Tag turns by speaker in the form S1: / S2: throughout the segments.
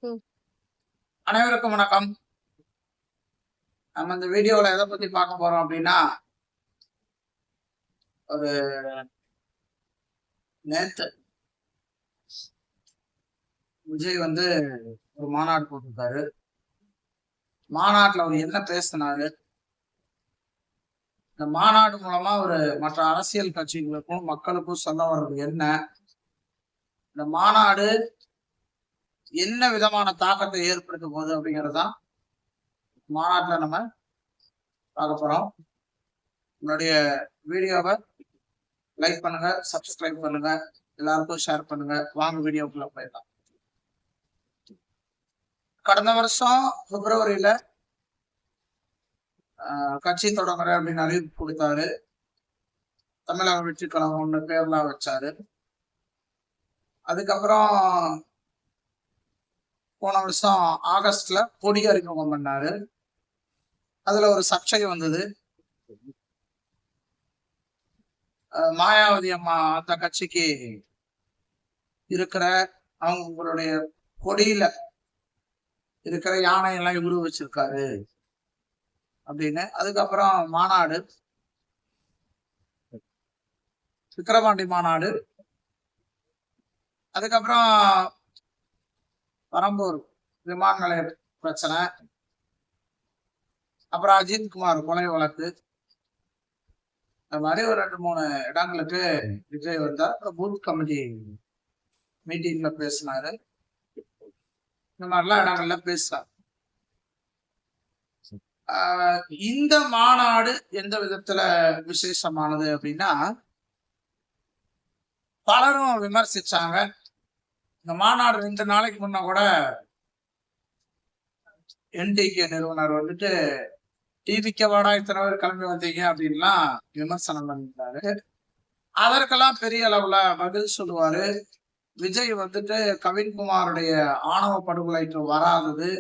S1: அனைவருக்கும் வணக்கம். நம்ம இந்த வீடியோல எதை பத்தி பார்க்க போறோம் அப்படின்னா, ஒரு நேத்து விஜய் ஒரு மாநாடு போட்டிருக்காரு. மாநாட்டுல அவர் என்ன பேசினாரு, இந்த மாநாடு மூலமா ஒரு மற்ற அரசியல் கட்சிகளுக்கும் மக்களுக்கும் சொல்ல வர்றது என்ன, இந்த மாநாடு என்ன விதமான தாக்கத்தை ஏற்படுத்த போகுது அப்படிங்கறதுதான் மாநாட்டுல நம்ம பார்க்க போறோம். உங்களுடைய வீடியோவை லைக் பண்ணுங்க, சப்ஸ்கிரைப் பண்ணுங்க, எல்லாருக்கும் ஷேர் பண்ணுங்க. வாங்க வீடியோக்குள்ள போயிடலாம். கடந்த வருஷம் பிப்ரவரியில கட்சி தொடங்குற அப்படின்னு அறிவிப்பு கொடுத்தாரு. தமிழக வெற்றி கழகம் ஒண்ணு பேர்லாம் வச்சாரு. அதுக்கப்புறம் போன வருஷம் ஆகஸ்ட்ல கொடி அறிமுகம் பண்ணாரு. அதுல ஒரு சர்ச்சை வந்தது. மாயாவதி அம்மா அந்த கட்சிக்கு இருக்கிற அவங்களுடைய கொடியில இருக்கிற யானையெல்லாம் இவரு வச்சிருக்காரு அப்படின்னு. அதுக்கப்புறம் மாநாடு, விக்கிரவாண்டி மாநாடு, அதுக்கப்புறம் பெரம்பூர் விமான நிலைய பிரச்சனை, அப்புறம் அஜித்குமார் கொலை வழக்கு, இந்த மாதிரி ஒரு 2-3 இடங்களுக்கு விஜய் வந்தார். பூத் கமிட்டி மீட்டிங்ல பேசினாரு. இந்த மாதிரிலாம் இடங்கள்ல பேசுறாரு. இந்த மாநாடு எந்த விதத்துல விசேஷமானது அப்படின்னா, பலரும் விமர்சிச்சாங்க. இந்த மாநாடு 2 நாளைக்கு முன்ன கூட என்டிகே நிறுவனர் டிவிக்கு வாடா இத்தனை பேர் கிளம்பி வந்தீங்க அப்படின்லாம் விமர்சனம் பண்ணியிருந்தாரு. அதற்கெல்லாம் பெரிய அளவுல பதில் சொல்லுவாரு. விஜய் கவின்குமாருடைய ஆணவ படுகொலைக்கு வராதது,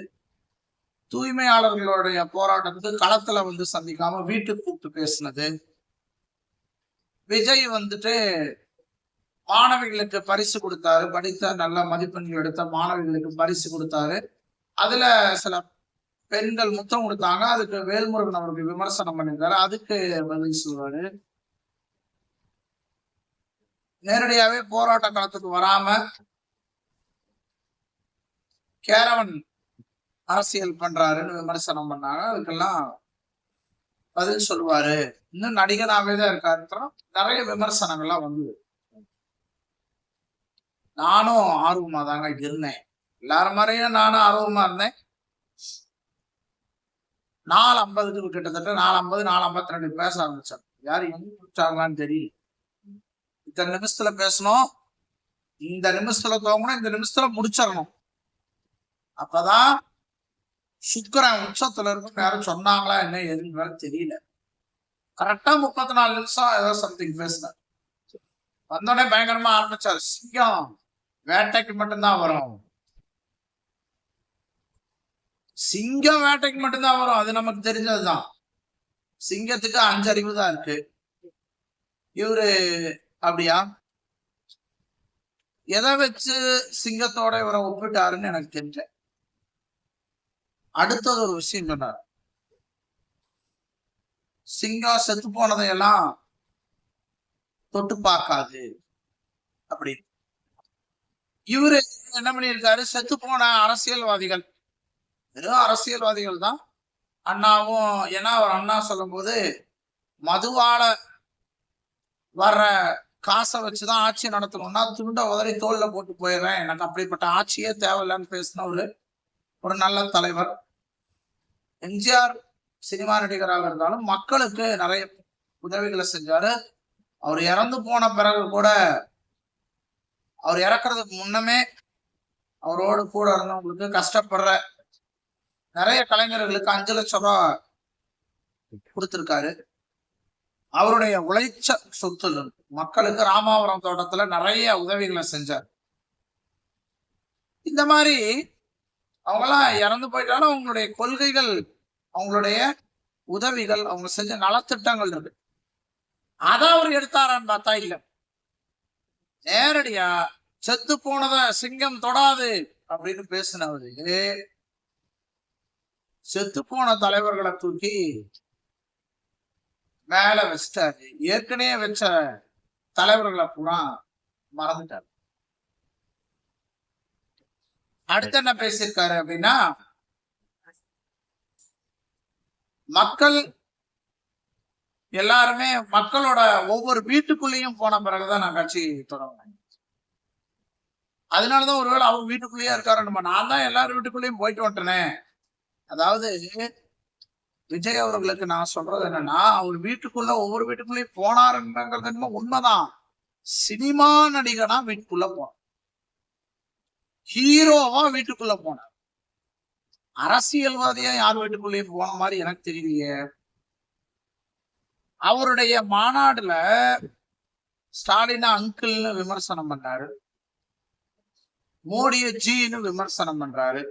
S1: தூய்மையாளர்களுடைய போராட்டத்துக்கு களத்துல சந்திக்காம வீட்டுக்கு கூப்பிட்டு பேசினது, விஜய் மாணவிகளுக்கு பரிசு கொடுத்தாரு, படித்த நல்ல மதிப்பெண்கள் எடுத்த மாணவிகளுக்கு பரிசு கொடுத்தாரு. அதுல சில பெண்கள் முத்தம் கொடுத்தாங்க. அதுக்கு வேல்முருகன் அவருக்கு விமர்சனம் பண்ணியிருக்காரு. அதுக்கு பதில் சொல்வாரு. நேரடியாவே போராட்ட களத்துக்கு வராம கேரவன் அரசியல் பண்றாருன்னு விமர்சனம் பண்ணாங்க. அதுக்கெல்லாம் பதில் சொல்லுவாரு. இன்னும் நடிகனாவே தான் இருக்காரு. நிறைய விமர்சனங்கள்லாம் வந்தது. நானும் ஆர்வமா தாங்க இருந்தேன். எல்லாரும் மாதிரியும் நானும் ஆர்வமா இருந்தேன். 4:50 கிட்டத்தட்ட 4:50, 4:52 பேச ஆரம்பிச்சாங்க. யாரு எங்க முடிச்சாங்களான்னு தெரியல. இத்தனை நிமிஷத்துல பேசணும், இந்த நிமிஷத்துல தோங்கணும், இந்த நிமிஷத்துல முடிச்சிடணும். அப்பதான் சுக்கரன் உச்சத்துல இருக்கும். யாரும் சொன்னாங்களா என்ன எதுன்னு வேற தெரியல. கரெக்டா 34 நிமிஷம் ஏதோ சம்திங் பேசினார். வந்தோடனே பயங்கரமா ஆரம்பிச்சாரு. சிங்கம் வேட்டைக்கு மட்டும்தான் வரும், சிங்கம் வேட்டைக்கு மட்டும்தான் வரும், அது நமக்கு தெரிஞ்சதுதான். சிங்கத்துக்கு 5 அறிவு தான் இருக்கு. இவரு அப்படியா? எதை வச்சு சிங்கத்தோட இவரை ஒப்பிட்டாருன்னு எனக்கு தெரியல. அடுத்தது ஒரு விஷயம் சொன்னார். சிங்கம் செத்து போனதையெல்லாம் தொட்டு பார்க்காது அப்படின்னு. இவரு என்ன பண்ணியிருக்காரு, செத்து போன அரசியல்வாதிகள், வெறும் அரசியல்வாதிகள் தான். அண்ணாவும், ஏன்னா அவர் அண்ணா சொல்லும் போது மதுவால வர்ற காசை வச்சுதான் ஆட்சி நடத்தணும்னா துண்டை உதறி தோல்ல போட்டு போயிடுறேன், எனக்கு அப்படிப்பட்ட ஆட்சியே தேவையில்லைன்னு பேசின ஒரு நல்ல தலைவர். எம்ஜிஆர் சினிமா நடிகராக இருந்தாலும் மக்களுக்கு நிறைய உதவிகளை செஞ்சாரு. அவர் இறந்து போன பிறகு கூட, அவர் இறக்குறதுக்கு முன்னமே அவரோடு கூட இருந்தவங்களுக்கு, கஷ்டப்படுற நிறைய கலைஞர்களுக்கு 5 லட்சம் ரூபாய் கொடுத்திருக்காரு. அவருடைய உழைச்ச சொத்து மக்களுக்கு ராமாவரம் தோட்டத்துல நிறைய உதவிகளை செஞ்சார். இந்த மாதிரி அவங்கெல்லாம் இறந்து போயிட்டாலும் அவங்களுடைய கொள்கைகள், அவங்களுடைய உதவிகள், அவங்க செஞ்ச நலத்திட்டங்கள் இருக்கு. அதை அவர் எடுத்தாரான்னு பார்த்தா இல்ல. நேரடியா செத்து போனத சிங்கம் தொடாது அப்படின்னு பேசினவரு செத்து போன தலைவர்களை தூக்கி மேல வச்சிட்டாரு. ஏற்கனவே வச்ச தலைவர்களை பூரா மறந்துட்டாரு. அடுத்து என்ன பேசியிருக்காரு அப்படின்னா, மக்கள் எல்லாருமே மக்களோட ஒவ்வொரு வீட்டுக்குள்ளேயும் போன பிறகுதான் நான் கட்சி தொடங்கினேன். அதனாலதான் ஒருவேளை அவங்க வீட்டுக்குள்ளேயே இருக்காரு. நான் தான் எல்லாரும் வீட்டுக்குள்ளேயும் போயிட்டு வந்துட்டேனே. அதாவது விஜய் அவர்களுக்கு நான் சொல்றது என்னன்னா, அவர் வீட்டுக்குள்ள ஒவ்வொரு வீட்டுக்குள்ளேயும் போனாருங்கிறது உண்மைதான். சினிமா நடிகனா வீட்டுக்குள்ள போனார், ஹீரோவா வீட்டுக்குள்ள போனார். அரசியல்வாதியா யார் வீட்டுக்குள்ளேயும் போன மாதிரி எனக்கு தெரியலையே. அவருடைய மாநாடுல ஸ்டாலினா அங்கிள்னு விமர்சனம் பண்ணாரு, மோடிய ஜின்னு விமர்சனம் பண்றாரு.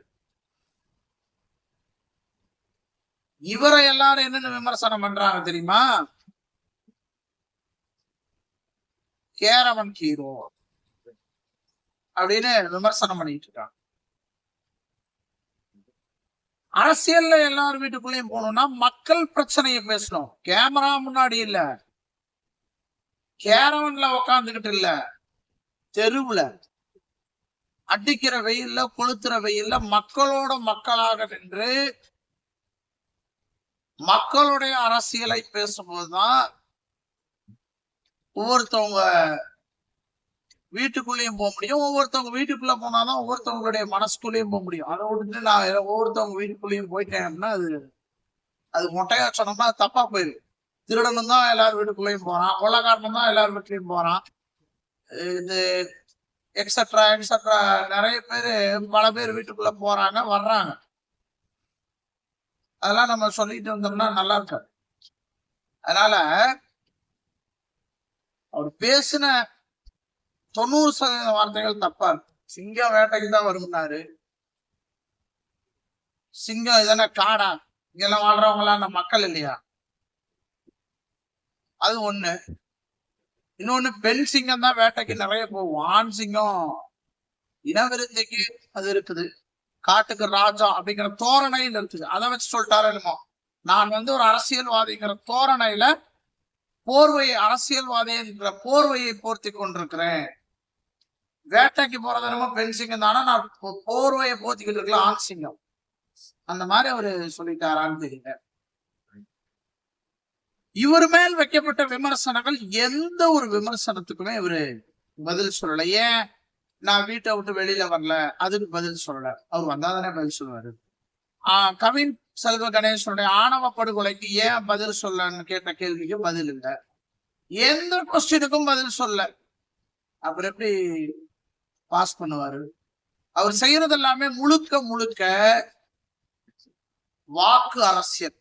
S1: இவரை எல்லாரும் என்னன்னு விமர்சனம் பண்றாங்க தெரியுமா? கேரவன் ஹீரோ அப்படின்னு விமர்சனம் பண்ணிட்டு இருக்காங்க. அரசியல்ல எல்லாரும் வீட்டுக்குள்ளேயும் போகணும்னா மக்கள் பிரச்சனையை பேசணும், கேமரா முன்னாடி இல்ல, கேரவன்ல உக்காந்துக்கிட்டு இல்ல, தெருவுல அடிக்கிற வெயில்ல கொளுத்துற வெயில்ல மக்களோட மக்களாக நின்று மக்களுடைய அரசியலை பேசும்போதுதான் ஒவ்வொருத்தவங்க வீட்டுக்குள்ளேயும் போக முடியும். ஒவ்வொருத்தவங்க வீட்டுக்குள்ள போனாதான் ஒவ்வொருத்தவங்களுடைய மனசுக்குள்ளேயும் போக முடியும். அதை விட்டுட்டு நான் ஒவ்வொருத்தவங்க வீட்டுக்குள்ளேயும் போயிட்டேன்னா அது மொட்டையா சொன்னோம்னா அது தப்பா போயிருக்கு. திருடனும் தான் எல்லாரும் வீட்டுக்குள்ளேயும் போறான், கொள்ளக்காரனும் தான் எல்லாரும் வீட்லயும் போறான், இது எக்ஸட்ரா எக்ஸட்ரா நிறைய பேரு பல பேர் வீட்டுக்குள்ள போறாங்க வர்றாங்க. அதெல்லாம் நம்ம சொல்லிட்டு வந்தோம்னா நல்லா இருக்காது. அதனால அவர் பேசின 90% வார்த்தைகள் தப்பா இருக்கு. சிங்கம் வேட்டைக்கு தான் வரும்னாரு. சிங்கம் இதென்ன காடா? இங்கெல்லாம் வாழ்றவங்க எல்லாம் நம்ம மக்கள் இல்லையா? அது ஒண்ணு. இன்னொன்னு, பெண் சிங்கம் தான் வேட்டைக்கு நிறைய போகும், ஆண் சிங்கம் இனவிருத்திக்கு அது இருக்குது, காட்டுக்கு ராஜா அப்படிங்கிற தோரணையில் இருக்குது. அதை வச்சு சொல்லிட்டாரு என்னமோ நான் ஒரு அரசியல்வாதிங்கிற தோரணையில அரசியல்வாதி என்கிற போர்வையை போர்த்தி கொண்டிருக்கிறேன். வேட்டைக்கு போறது என்னமோ பெண் சிங்கம் தானே, நான் போர்வையை போர்த்திக்கிட்டு இருக்கலாம் ஆண் சிங்கம். அந்த மாதிரி அவரு சொல்லிட்டாரான்னு தெரியல. இவர் மேல் வைக்கப்பட்ட விமர்சனங்கள் எந்த ஒரு விமர்சனத்துக்குமே இவரு பதில் சொல்லல. ஏன் நான் வீட்டை விட்டு வெளியில வரல அதுக்கு பதில் சொல்லல. அவர் வந்தாதானே பதில் சொல்லுவாரு. கவின் செல்வ கணேசனுடைய ஆணவ படுகொலைக்கு ஏன் பதில் சொல்லன்னு கேட்ட கேள்விக்கு பதில் இல்லை. எந்த கொஸ்டினுக்கும் பதில் சொல்ல. அப்புறம் எப்படி பாஸ் பண்ணுவாரு? அவர் செய்யறது எல்லாமே முழுக்க முழுக்க வாக்கு அரசியல்,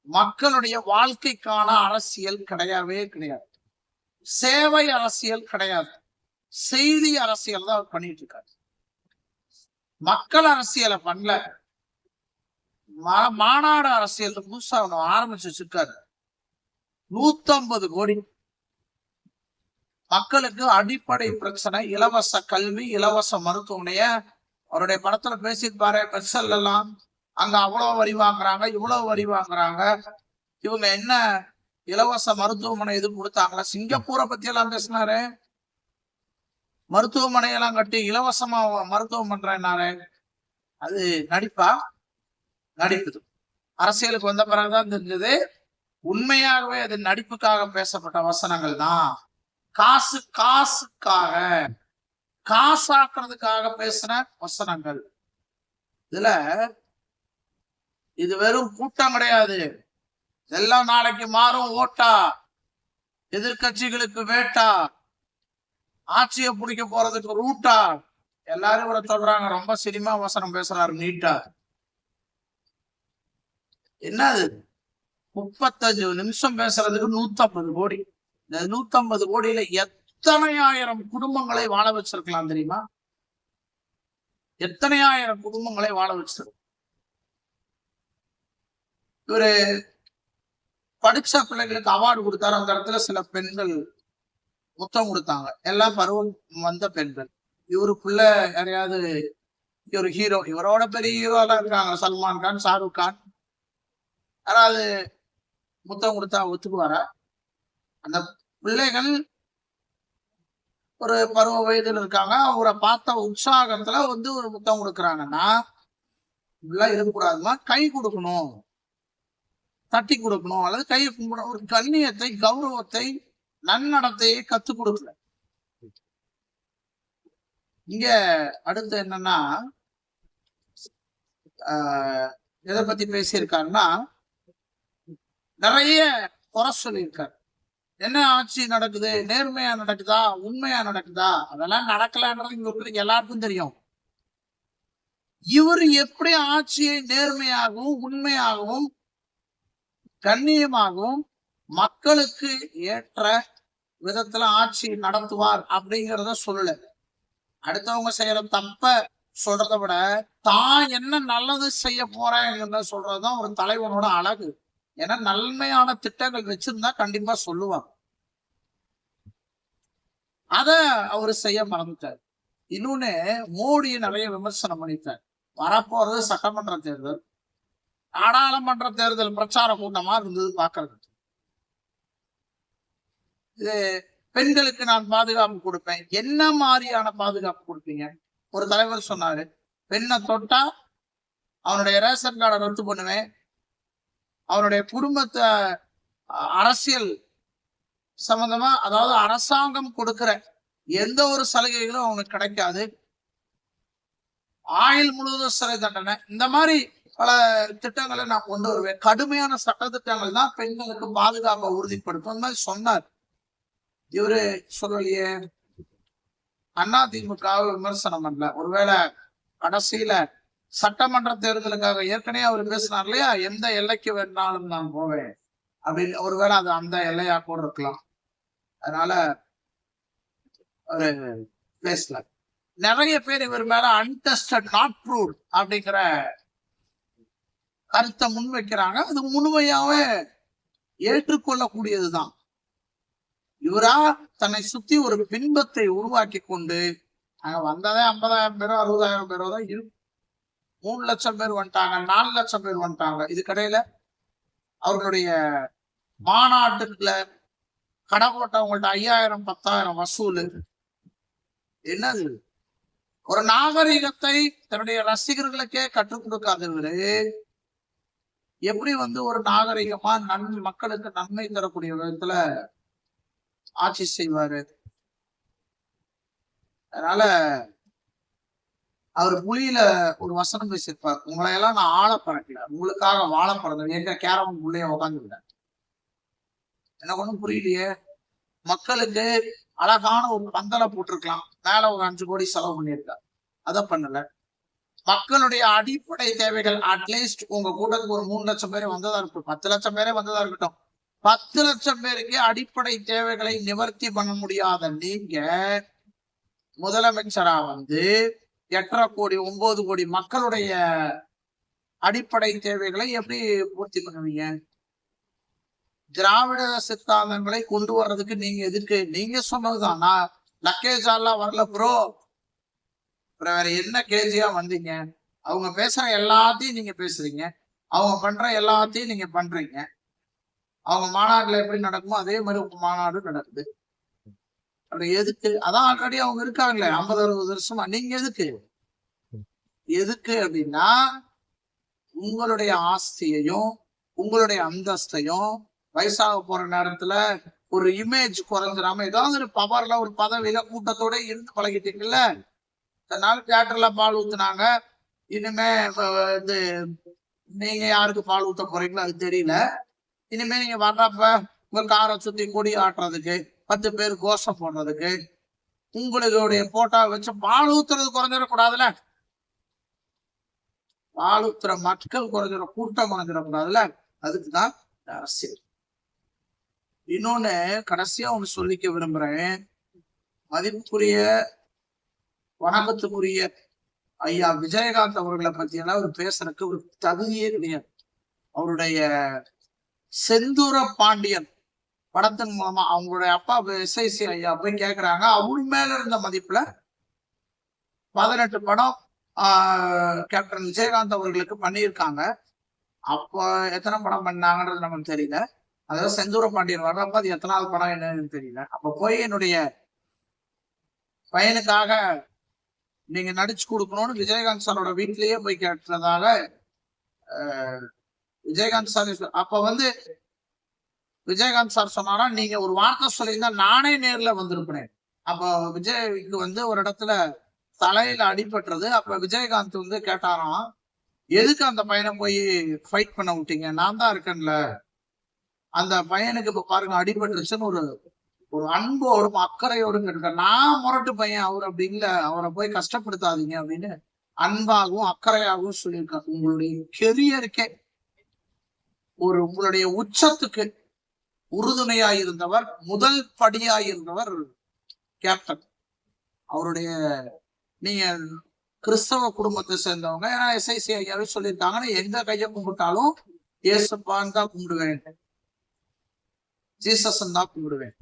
S1: மக்களுடைய வாழ்க்கைக்கான அரசியல் கிடையவே கிடையாது, சேவை அரசியல் கிடையாது, செய்தி அரசியல் தான் அவர் பண்ணிட்டு இருக்காரு. மக்கள் அரசியலை பண்ணல. மாநாடு அரசியல் புதுசா ஆரம்பிச்சு வச்சிருக்காரு. 150 கோடி மக்களுக்கு அடிப்படை பிரச்சனை, இலவச கல்வி, இலவச மருத்துவமனைய அவருடைய படத்துல பேசியிருப்பாரு. பெருசல் எல்லாம் அங்க அவ்வளவு வரி வாங்குறாங்க, இவ்வளவு வரி வாங்குறாங்க, இவங்க என்ன இலவச மருத்துவமனை இது கொடுத்தாங்களா? சிங்கப்பூரை பத்தி எல்லாம் பேசினாரு. மருத்துவமனையெல்லாம் கட்டி இலவசமா மருத்துவம் பண்றேன்னாரு. அது நடிப்பா? நடிப்புது. அரசியலுக்கு வந்த பிறகுதான் தெரிஞ்சது உண்மையாகவே அது நடிப்புக்காக பேசப்பட்ட வசனங்கள் தான். காசுக்காக காசாக்குறதுக்காக பேசின வசனங்கள். இதுல இது வெறும் கூட்டம் கிடையாது. எல்லாம் நாளைக்கு மாறும் ஓட்டா, எதிர்கட்சிகளுக்கு வேட்டா, ஆட்சியை பிடிக்க போறதுக்கு ரூட்டா, எல்லாரும் இவரை சொல்றாங்க. ரொம்ப சினிமா வசனம் பேசுறாரு நீட்டா. என்னது 35 நிமிஷம் பேசுறதுக்கு 150 கோடி. இந்த 150 கோடியில எத்தனை ஆயிரம் குடும்பங்களை வாழ வச்சிருக்கலாம் தெரியுமா? எத்தனை ஆயிரம் குடும்பங்களை வாழ வச்சிருக்க. இவரு படிச்ச பிள்ளைகளுக்கு அவார்டு கொடுத்தாரு. அந்த இடத்துல சில பெண்கள் முத்தம் கொடுத்தாங்க. எல்லாம் பருவம் வந்த பெண்கள். இவருக்குள்ள யாரையாவது ஒரு ஹீரோ, இவரோட பெரிய ஹீரோலாம் இருக்காங்க, சல்மான் கான், ஷாருக் கான். யாராவது முத்தம் கொடுத்தா ஒத்துக்குவாரா? அந்த பிள்ளைகள் ஒரு பருவ வயதில் இருக்காங்க, அவரை பார்த்த உற்சாகத்துல ஒரு முத்தம் கொடுக்குறாங்கன்னா, இப்படிலாம் இருக்கக்கூடாதுமா, கை கொடுக்கணும், தட்டி கொடுக்கணும், அல்லது கையை கும்பிடணும். ஒரு கண்ணியத்தை, கௌரவத்தை, நன்னடத்தையை கத்துக் கொடுக்கல. இங்க அடுத்து என்னன்னா, எதை பத்தி பேசியிருக்காருன்னா, நிறைய குறை சொல்லியிருக்காரு. என்ன ஆட்சி நடக்குது, நேர்மையா நடக்குதா, உண்மையா நடக்குதா? அதெல்லாம் நடக்கலன்றது இங்க எல்லாருக்கும் தெரியும். இவர் எப்படி ஆட்சியை நேர்மையாகவும் உண்மையாகவும் கண்ணியமாகவும் மக்களுக்கு ஏற்ற விதத்துல ஆட்சி நடத்துவார் அப்படிங்கிறத சொல்லல. அடுத்தவங்க செய்யற தப்ப சொல்றதை விட தான் என்ன நல்லது செய்ய போறேங்கிறத சொல்றதுதான் ஒரு தலைவனோட அழகு. ஏன்னா நன்மையான திட்டங்கள் வச்சிருந்தா கண்டிப்பா சொல்லுவாங்க. அத அவரு செய்ய மறந்துட்டார். இன்னொன்னு, மோடியை நிறைய விமர்சனம் பண்ணிட்டார். வரப்போறது சட்டமன்ற தேர்தல், நாடாளுமன்ற தேர்தல் பிரச்சார கூட்டமா இருந்தது பாக்குறது. இது பெண்களுக்கு நான் பாதுகாப்பு கொடுப்பேன். என்ன மாதிரியான பாதுகாப்பு கொடுப்பீங்க? ஒரு தலைவர் சொன்னாரு, பெண்ணை தொட்டா அவனுடைய ரேஷன் கார்டை ரத்து பண்ணுவேன், அவனுடைய குடும்பத்தை அரசியல் சம்பந்தமா, அதாவது அரசாங்கம் கொடுக்கிற எந்த ஒரு சலுகைகளும் அவனுக்கு கிடைக்காது, ஆயுள் முழுவதும் சிறை தண்டனை, இந்த மாதிரி பல திட்டங்களை நான் கொண்டு வருவேன், கடுமையான சட்ட திட்டங்கள் தான் பெண்களுக்கு பாதுகாப்பை உறுதிப்படுத்தும் மாதிரி சொன்னார். இவரு சொல்லலையே. அதிமுகவை விமர்சனம் பண்ணல. ஒருவேளை கடைசியில சட்டமன்ற தேர்தலுக்காக ஏற்கனவே அவர் பேசினார் இல்லையா, எந்த எல்லைக்கு வேணாலும் நான் போவேன் அப்படின்னு. ஒருவேளை அது அந்த எல்லையா கூட இருக்கலாம். அதனால ஒரு பேசல. நிறைய பேர் இவர் மேல அன்டெஸ்டட் நாட் ப்ரூவ்ட் அப்படிங்கிற கருத்தை முன்வைக்கிறாங்க. அது முழுமையாவே ஏற்றுக்கொள்ளக்கூடியதுதான். இவரா தன்னை சுத்தி ஒரு பின்பத்தை உருவாக்கி கொண்டு, அங்க வந்ததே 50,000 பேரோ 60,000 பேரோ தான் இருக்கும். 3 லட்சம் பேர் வந்துட்டாங்க, 4 லட்சம் பேர் வந்துட்டாங்க. இதுக்கடையில அவர்களுடைய மாநாட்டுல கடை போட்டவங்கள்ட்ட 5,000 10,000 வசூல். என்னது? ஒரு நாகரிகத்தை தன்னுடைய ரசிகர்களுக்கே கற்றுக் கொடுக்காதவரு எப்படி ஒரு நாகரிகமா மக்களுக்கு நன்மை தரக்கூடிய விதத்துல ஆட்சி செய்வாரு? அதனால அவர் புலியில ஒரு வசனம் பேசியிருப்பார், உங்களையெல்லாம் நான் ஆள பறக்கல, உங்களுக்காக வாழ பிறந்தேன், எங்க கேரவன் புள்ளைய உட்காந்துக்கிட்டேன். எனக்கு ஒண்ணும் புரியலையே. மக்களுக்கு அழகான ஒரு பந்தலை போட்டிருக்கலாம், மேல ஒரு 5 கோடி செலவு பண்ணியிருக்கார், அதை பண்ணல. மக்களுடைய அடிப்படை தேவைகள், அட்லீஸ்ட் உங்க கூட்டத்துக்கு ஒரு 3 லட்சம் பேர் வந்ததா இருக்கட்டும், 10 லட்சம் பேரே வந்ததா இருக்கட்டும், 10 லட்சம் பேருக்கு அடிப்படை தேவைகளை நிவர்த்தி பண்ண முடியாத நீங்க முதலமைச்சரா 8.5 கோடி 9 கோடி மக்களுடைய அடிப்படை தேவைகளை எப்படி பூர்த்தி பண்ணுவீங்க? திராவிட சித்தாந்தங்களை கொண்டு வர்றதுக்கு நீங்க எதிர்க்கு, நீங்க சொன்னதுதான், நான் லக்கேஜ் எல்லாம் வரல ப்ரோ, வேற என்ன கேஜியா வந்தீங்க? அவங்க பேசுற எல்லாத்தையும் நீங்க பேசுறீங்க, அவங்க பண்ற எல்லாத்தையும் நீங்க பண்றீங்க. அவங்க மாநாடுல எப்படி நடக்குமோ அதே மாதிரி உங்க மாநாடு நடக்குது. அப்படி எதுக்கு? அதான் ஆல்ரெடி அவங்க இருக்காங்களே 50-60 வருஷமா. நீங்க எதுக்கு அப்படின்னா, உங்களுடைய ஆஸ்தியையும் உங்களுடைய அந்தஸ்தையும் வயசாக போற நேரத்துல ஒரு இமேஜ் குறைஞ்சிடாம, ஏதாவது ஒரு பவர்ல ஒரு பதவியில கூட்டத்தோட இருந்து பழகிட்டீங்கல்ல. அதனால தியேட்டர்ல பால் ஊத்துனாங்க, இனிமே நீங்க யாருக்கு பால் ஊத்த போறீங்களோ அது தெரியல. இனிமே நீங்க வர்றப்ப உங்க காரை சுத்தி கொடி ஆட்டுறதுக்கு, 10 பேர் கோஷம் போடுறதுக்கு, உங்களுடைய போட்டோ வச்சு பால் ஊத்துறது குறைஞ்சிடக்கூடாதுல, பால் ஊத்துற மக்கள் குறைஞ்சிட, கூட்டம் குறைஞ்சிடக்கூடாதுல. அதுக்குதான் அரசியல். இன்னொன்னு கடைசியா ஒண்ணு சொல்லிக்க விரும்புறேன். மதிப்புக்குரிய வணக்கத்துக்குரிய ஐயா விஜயகாந்த் அவர்களை பத்தி எல்லாம் அவர் பேசுறதுக்கு ஒரு தகுதியே கிடையாது. அவருடைய செந்தூர பாண்டியன் படத்தின் மூலமா அவங்களுடைய அப்பா SIC ஐயா போய் கேக்குறாங்க, அவரு மேல இருந்த மதிப்புல 18 படம் கேப்டன் விஜயகாந்த் அவர்களுக்கு பண்ணியிருக்காங்க. அப்போ எத்தனை படம் பண்ணாங்கன்றது நமக்கு தெரியல. அதாவது செந்தூர பாண்டியன் வர்றப்ப அது எத்தனாவது படம் என்னன்னு தெரியல. அப்ப போய் என்னுடைய பையனுக்காக நீங்க நடிச்சு கொடுக்கணும்னு விஜயகாந்த் சாரோட வீட்லயே போய் கேட்டதாக விஜயகாந்த் சார் அப்ப விஜயகாந்த் சார் சொன்னாரா, நீங்க ஒரு வார்த்தை சொல்லியிருந்தா நானே நேர்ல வந்திருப்பேன். அப்ப விஜய்க்கு ஒரு இடத்துல தலையில அடிபட்டுறது. அப்ப விஜயகாந்த் கேட்டாராம், எதுக்கு அந்த பையனை போய் ஃபைட் பண்ண விட்டீங்க? நான் தான் இருக்கேன்ல, அந்த பையனுக்கு இப்ப பாருங்க அடிபட்டுருச்சுன்னு ஒரு அன்போடும் அக்கறையோடும் இருக்க. நான் முரட்டு பையன் அவர் அப்படி இல்லை, அவரை போய் கஷ்டப்படுத்தாதீங்க அப்படின்னு அன்பாகவும் அக்கறையாகவும் சொல்லியிருக்காங்க. உங்களுடைய கெரியருக்கே உங்களுடைய உச்சத்துக்கு உறுதுணையாயிருந்தவர், முதல் படியாயிருந்தவர் கேப்டன். அவருடைய நீங்க கிறிஸ்தவ குடும்பத்தை சேர்ந்தவங்க, ஏன்னா SIC ஐயாவே சொல்லியிருக்காங்கன்னா, எந்த கையை கும்பிட்டாலும் ஏசப்பான்னு தான் கும்பிடுவேன், ஜீசஸ் தான் கும்பிடுவேன்.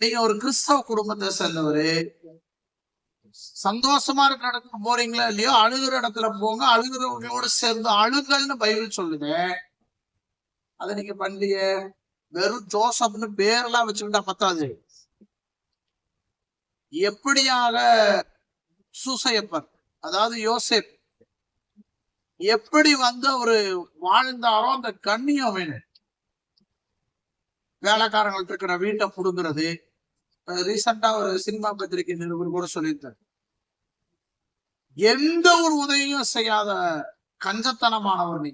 S1: நீங்க ஒரு கிறிஸ்தவ குடும்பத்தை சேர்ந்தவரு, சந்தோஷமா இருக்கிற இடத்துக்கு போறீங்களா இல்லையோ, அழுகிற இடத்துல போங்க, அழுகிறவங்களோட சேர்ந்து அழுகல்னு பைபிள் சொல்லுது. அதை நீங்க பண்ணலைய. வெறும் ஜோசப்னு பேரெல்லாம் வச்சுக்கிட்டா பத்தாது. எப்படியாக சூசையப்பர், அதாவது யோசேப் எப்படி அவரு வாழ்ந்தாரோ அந்த கண்ணியம் வேணும். வேலைக்காரங்கள்ட்ட இருக்கிற வீட்டை புடுங்கிறது. ரீசெண்டா ஒரு சினிமா பத்திரிகை நிருபர் கூட சொல்லியிருந்தார், எந்த ஒரு உதவியும் செய்யாத கஞ்சத்தனமானவர் நீ.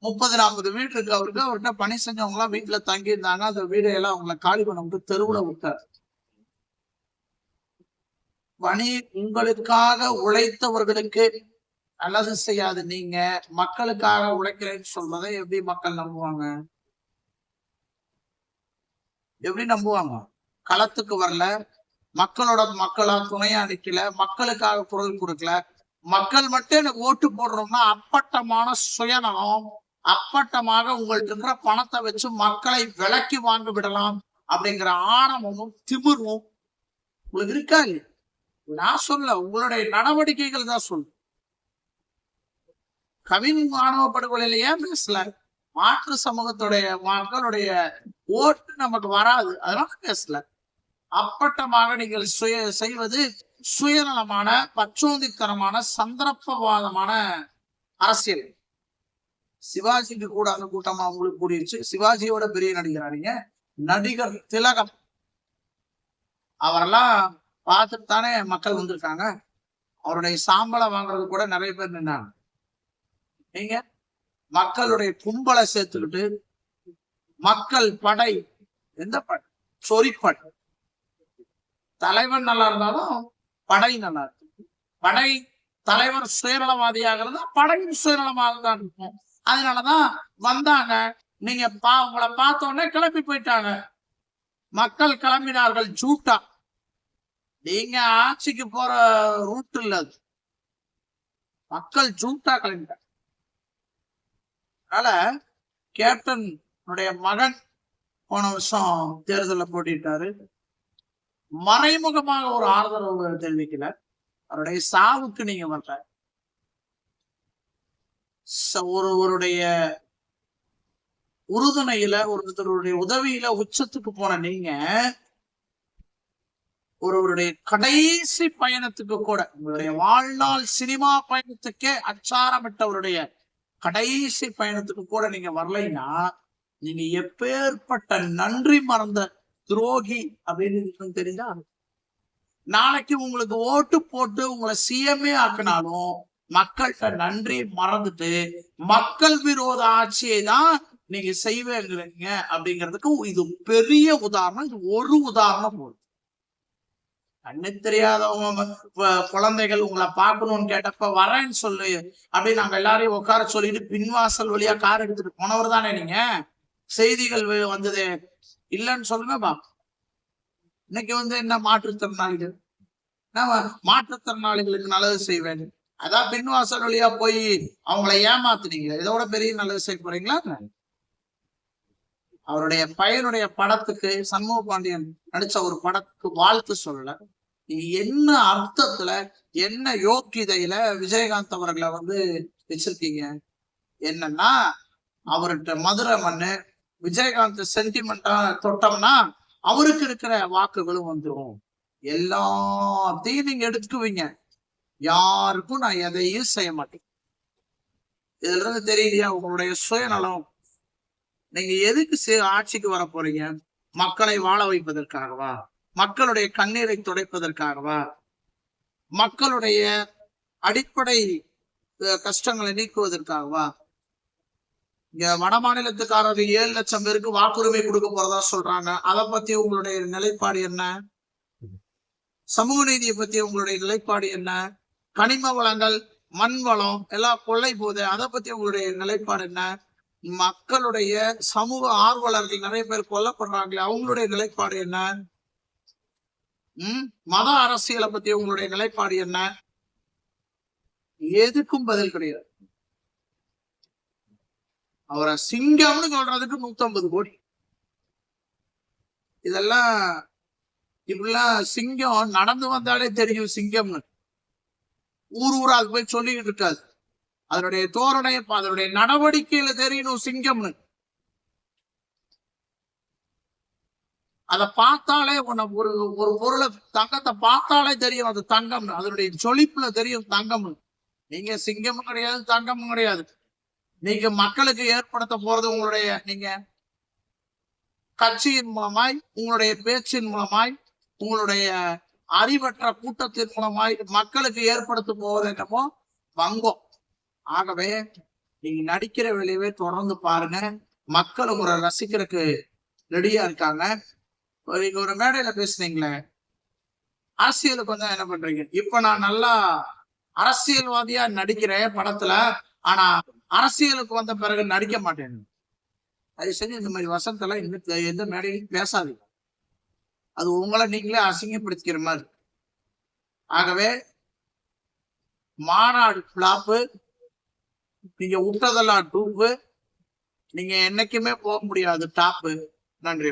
S1: 30-40 வீடு இருக்கு அவருக்கு. அவர்கிட்ட பணி செஞ்சவங்க எல்லாம் வீட்டுல தங்கி இருந்தாங்க. அந்த வீடையெல்லாம் அவங்கள காலி பண்ண விட்டு தெருவுல விட்டார். பணி உங்களுக்காக உழைத்தவர்களுக்கு நல்லது செய்யாது நீங்க மக்களுக்காக உழைக்கிறேன்னு சொல்வதை எப்படி மக்கள் நம்புவாங்க? எப்படி நம்புவாங்க? களத்துக்கு வரல, மக்களா துணையா நிக்கல, மக்களுக்காக குரல் கொடுக்கல, மக்கள் மட்டும் எனக்கு ஓட்டு போடுறோம்னா அப்பட்டமான சுயநலம், அப்பட்டமாக உங்கள்ட்ட இருக்கிற பணத்தை வச்சு மக்களை விலைக்கு வாங்க விடலாம் அப்படிங்கிற ஆணவமும் திமிரும் உங்களுக்கு இருக்காது. நான் சொல்ல, உங்களுடைய நடவடிக்கைகள் தான் சொல்லு. கவின் ஆணவ படுகொலையில ஏன் பேசல? மாற்று சமூகத்துடைய மக்களுடைய ஓட்டு நமக்கு வராது, அதனால பேசல. அப்பட்டமாக நீங்கள் செய்வது சுயநலமான, பச்சோந்தித்தனமான, சந்தர்ப்பவாதமான அரசியல். சிவாஜிக்கு கூட அந்த கூட்டமா உங்களுக்கு கூடிருச்சு. சிவாஜியோட பெரிய நடிகரானீங்க, நடிகர் திலகம். அவரெல்லாம் பார்த்துட்டு தானே மக்கள் வந்திருக்காங்க. அவருடைய சாம்பலை வாங்குறது கூட நிறைய பேர் நின்னாங்க. நீங்க மக்களுடைய கும்பலை சேர்த்துக்கிட்டு மக்கள் படை, எந்த படை? சொறிப்படை. தலைவன் நல்லா இருந்தாலும் படை நல்லா இருக்கும். படை தலைவர் சுயநலவாதியாக இருந்தா படையும் சுயநலமாக தான் இருக்கும். அதனாலதான் வந்தாங்க. நீங்க உங்களை பார்த்த உடனே கிளம்பி போயிட்டாங்க. மக்கள் கிளம்பினார்கள் ஜூட்டா. நீங்க ஆட்சிக்கு போற ரூட் இல்ல அது. மக்கள் ஜூட்டா கிளம்பிட்டாங்க. அதனால கேப்டன் மகன் போன வருஷம் தேர்தலில் போட்டிட்டாரு. மறைமுகமாக ஒரு ஆதரவு தெரிவிக்கல. அவருடைய சாவுக்கு நீங்க வரல. ஒருவருடைய உறுதுணையில, ஒருத்தருடைய உதவியில உச்சத்துக்கு போன நீங்க ஒருவருடைய கடைசி பயணத்துக்கு கூட, உங்களுடைய வாழ்நாள் சினிமா பயணத்துக்கே அச்சாரமிட்டவருடைய கடைசி பயணத்துக்கு கூட நீங்க வரலைன்னா, நீங்க எப்பேற்பட்ட நன்றி மறந்த துரோகி அப்படின்னு தெரிஞ்சா, நாளைக்கு உங்களுக்கு ஓட்டு போட்டு உங்களை சிஎம்ஏ ஆக்கினாலும் மக்கள்கிட்ட நன்றி மறந்துட்டு மக்கள் விரோத ஆட்சியை தான் நீங்க செய்வேங்கிறீங்க அப்படிங்கிறதுக்கு இது பெரிய உதாரணம். இது ஒரு உதாரணம் போதும். கண்ணு தெரியாதவங்க குழந்தைகள் உங்களை பார்க்கணும்னு கேட்டப்ப வரேன்னு சொல்லு அப்படின்னு நாங்க எல்லாரையும் உட்கார சொல்லிட்டு பின்வாசல் வழியா கார் எடுத்துட்டு போனவர் தானே நீங்க. செய்திகள் வந்தது இல்லைன்னு சொல்லுங்கப்பா. இன்னைக்கு என்ன மாற்றுத்திறனாளிகள், நான் மாற்றுத்திறனாளிகளுக்கு நல்லது செய்வேன், அதான் பின்வாசல் வழியா போய் அவங்களை ஏமாத்துனீங்க. இதோட பெரிய நல்லது செய்ய போறீங்களா? அவருடைய பையனுடைய படத்துக்கு, சண்முக பாண்டியன் நடிச்ச ஒரு படத்துக்கு வாழ்த்து சொல்லல, என்ன அர்த்தத்துல என்ன யோக்கியதையில விஜயகாந்த் அவர்களை வச்சிருக்கீங்க? என்னன்னா அவர்கிட்ட மதுரை மண்ணு விஜயகாந்த் சென்டிமெண்டா தொட்டோம்னா அவருக்கு இருக்கிற வாக்குகளும் வந்துடும். எல்லாத்தையும் நீங்க எடுத்துக்குவீங்க. யாருக்கும் நான் எதையும் செய்ய மாட்டேன். இதுல இருந்து தெரியலையா உங்களுடைய சுயநலம்? நீங்க எதுக்கு ஆட்சிக்கு வர போறீங்க? மக்களை வாழ வைப்பதற்காகவா? மக்களுடைய கண்ணீரை துடைப்பதற்காகவா? மக்களுடைய அடிப்படை கஷ்டங்களை நீக்குவதற்காகவா? இங்க வட மாநிலத்துக்காரர் 7 லட்சம் பேருக்கு வாக்குரிமை கொடுக்க போறதா சொல்றாங்க. அதை பத்தி உங்களுடைய நிலைப்பாடு என்ன? சமூக நீதியை பத்தி உங்களுடைய நிலைப்பாடு என்ன? கனிம வளங்கள், மண் வளம் எல்லாம் கொள்ளை போகுது, அதை பத்தி உங்களுடைய நிலைப்பாடு என்ன? மக்களுடைய சமூக ஆர்வலர்கள் நிறைய பேர் கொல்லப்படுறாங்களே, அவங்களுடைய நிலைப்பாடு என்ன? மத அரசியலை பத்தி உங்களுடைய நிலைப்பாடு என்ன? எதுக்கும் பதில் கிடையாது. அவரை சிங்கம்னு சொல்றதுக்கு 150 கோடி. இதெல்லாம் இப்படிலாம் சிங்கம் நடந்து வந்தாலே தெரியும் சிங்கம்னு. ஊரா அது போய் சொல்லிக்கிட்டு இருக்காது. அதனுடைய தோரணை, அதனுடைய நடவடிக்கையில தெரியணும் சிங்கம்னு. அதை பார்த்தாலே ஒரு ஒரு பொருளை, தங்கத்தை பார்த்தாலே தெரியும் அது தங்கம்னு. அதனுடைய ஜொலிப்புல தெரியும் தங்கம்னு. நீங்க சிங்கமும் கிடையாது, தங்கமும் கிடையாது. நீங்க மக்களுக்கு ஏற்படுத்த போறது உங்களுடைய நீங்க கட்சியின் மூலமாய், உங்களுடைய பேச்சின் மூலமாய், உங்களுடைய அறிவற்ற கூட்டத்தின் மூலமாய் மக்களுக்கு ஏற்படுத்த போவது என்னமோ வங்கம். ஆகவே நீங்க நடிக்கிற வேலையவே தொடர்ந்து பாருங்க. மக்கள் உங்களை ரசிக்கிறதுக்கு ரெடியா இருக்காங்க. நீங்க ஒரு மேடையில பேசுனீங்களே, அரசியலுக்கு என்ன பண்றீங்க? இப்ப நான் நல்லா அரசியல்வாதியா நடிக்கிறேன் படத்துல, ஆனா அரசியலுக்கு வந்த பிறகு நடிக்க மாட்டேன். அது சரி, இந்த மாதிரி வசந்தெல்லாம் எந்த மேடையிலும் பேசாதீங்க. அது உங்களை நீங்களே அசிங்கப்படுத்திக்கிற மாதிரி. ஆகவே மாநாடு பிளாப்பு, நீங்க விட்டதெல்லாம் டூப்பு, நீங்க என்னைக்குமே போக முடியாது டாப்பு. நன்றி.